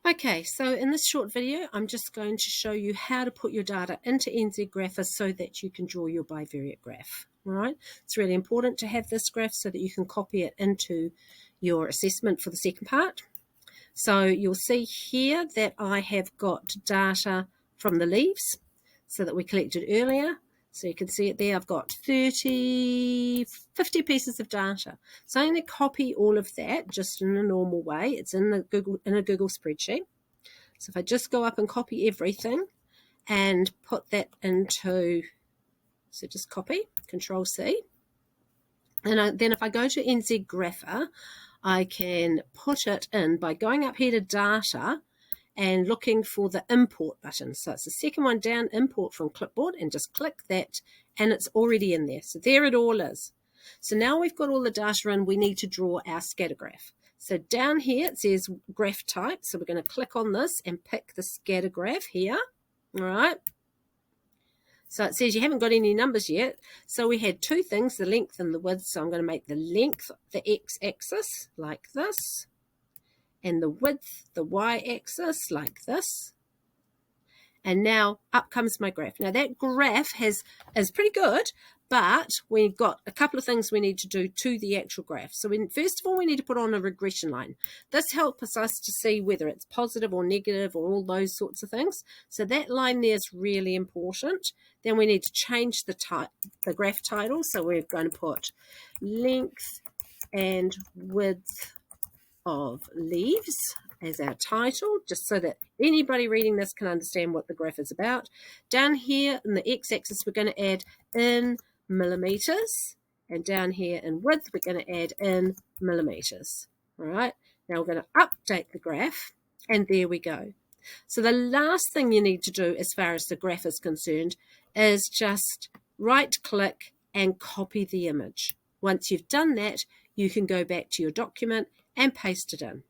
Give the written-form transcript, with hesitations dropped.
Okay, so in this short video, I'm just going to show you how to put your data into NZ so that you can draw your bivariate graph. All right, it's really important to have this graph so that you can copy it into your assessment for the second part. So you'll see here that I have got data from the leaves, so that we collected earlier. So you can see it there. I've got 50 pieces of data. So I'm going to copy all of that just in a normal way. It's in a Google spreadsheet. So if I just go up and copy everything and put that into, so just copy, Control C. And then if I go to NZ Grapher, I can put it in by going up here to data and looking for the import button. So it's the second one down, import from clipboard, and just click that and it's already in there. So there it all is. So now we've got all the data in, we need to draw our scatter graph. So down here it says graph type. So we're going to click on this and pick the scatter graph here. All right. So it says you haven't got any numbers yet. So we had two things, the length and the width. So I'm going to make the length the x-axis like this, and the width the y-axis like this. And now up comes my graph. Now that graph is pretty good, but we've got a couple of things we need to do to the actual graph. So first of all, we need to put on a regression line. This helps us to see whether it's positive or negative or all those sorts of things. So that line there is really important. Then we need to change the graph title. So we're going to put length and width of leaves as our title, just so that anybody reading this can understand what the graph is about. Down here in the x-axis, we're going to add in millimeters, and down here in width, we're going to add in millimeters. All right, now we're going to update the graph, and there we go. So the last thing you need to do as far as the graph is concerned is just right-click and copy the image. Once you've done that, you can go back to your document and paste it in.